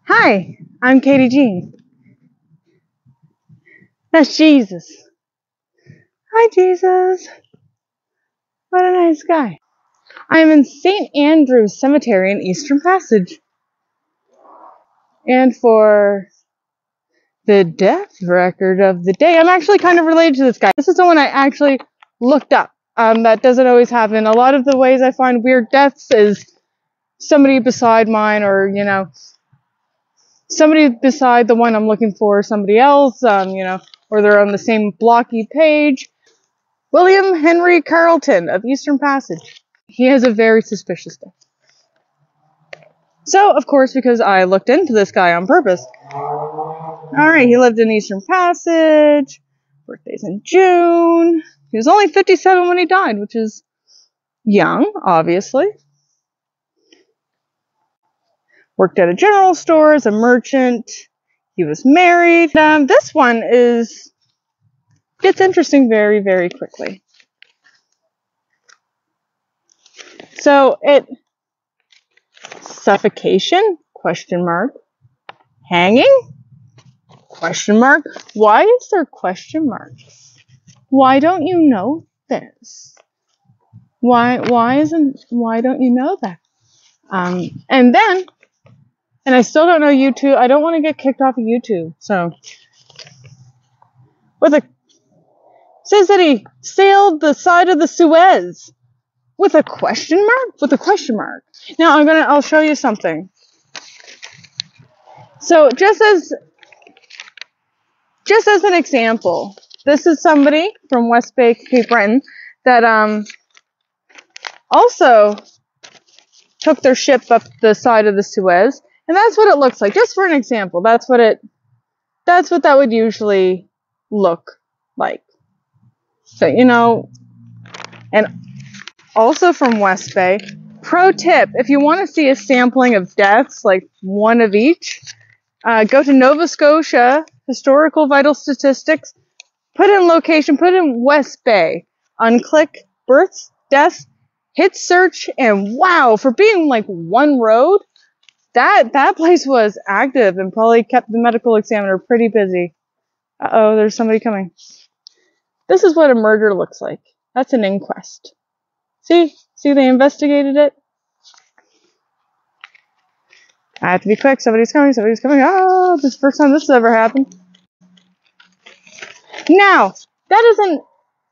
Hi, I'm Katy Jean. That's Jesus. Hi, Jesus. What a nice guy. I am in St. Andrew's Cemetery in Eastern Passage. And for the death record of the day, I'm actually kind of related to this guy. This is the one I actually looked up. That doesn't always happen. A lot of the ways I find weird deaths is somebody beside mine, or, somebody beside the one I'm looking for, somebody else, or they're on the same blocky page. William Henry Carleton of Eastern Passage. He has a very suspicious death. So, of course, because I looked into this guy on purpose. Alright, he lived in Eastern Passage. Birthday's in June. He was only 57 when he died, which is young, obviously. Worked at a general store as a merchant. He was married. This one gets interesting very, very quickly. So, suffocation? Question mark. Hanging? Question mark. Why is there question marks? Why don't you know this? Why don't you know that? And I still don't know YouTube. I don't want to get kicked off of YouTube. So, says that he sailed the side of the Suez with a question mark? With a question mark. Now I'll show you something. So just as an example, this is somebody from West Bay, Cape Breton, that also took their ship up the side of the Suez, and that's what it looks like. Just for an example, that's what that would usually look like. So, and also from West Bay. Pro tip, if you want to see a sampling of deaths, like one of each, go to Nova Scotia Historical Vital Statistics, put in location, put in West Bay, unclick births, deaths, hit search, and wow, for being like one road, that place was active and probably kept the medical examiner pretty busy. Uh-oh, there's somebody coming. This is what a murder looks like. That's an inquest. See, they investigated it. I have to be quick. Somebody's coming. Oh, this is the first time this has ever happened. Now, that isn't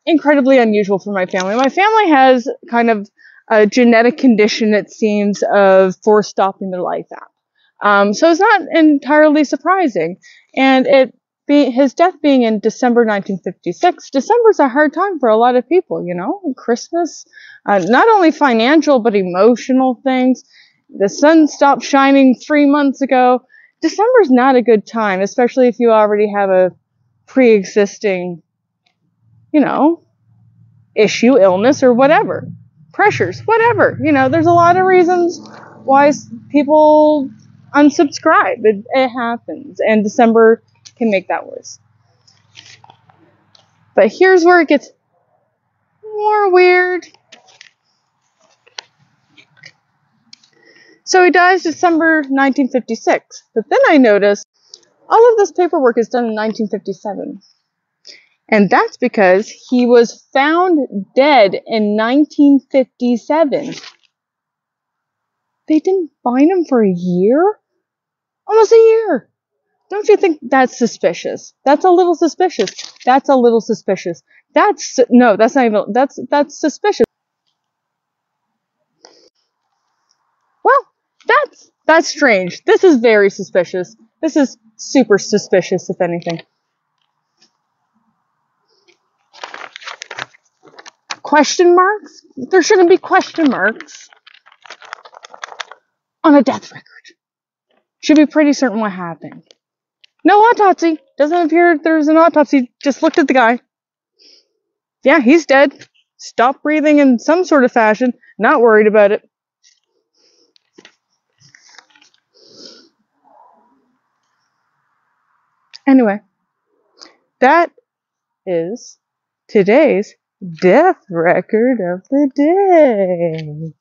incredibly unusual for my family. My family has kind of a genetic condition, it seems, of force stopping their life out. So it's not entirely surprising. And his death being in December 1956, December's a hard time for a lot of people, Christmas, not only financial, but emotional things. The sun stopped shining 3 months ago. December's not a good time, especially if you already have a pre-existing, issue, illness, or whatever. Pressures, whatever. There's a lot of reasons why people unsubscribe. It happens. And December can make that worse. But here's where it gets more weird. So he dies December 1956. But then I noticed all of this paperwork is done in 1957. And that's because he was found dead in 1957. They didn't find him for a year? Almost a year. Don't you think that's suspicious? That's a little suspicious. That's suspicious. Well, that's strange. This is very suspicious. This is super suspicious, if anything. Question marks? There shouldn't be question marks on a death record. Should be pretty certain what happened. No autopsy. Doesn't appear there's an autopsy. Just looked at the guy. Yeah, he's dead. Stopped breathing in some sort of fashion. Not worried about it. Anyway, that is today's death record of the day.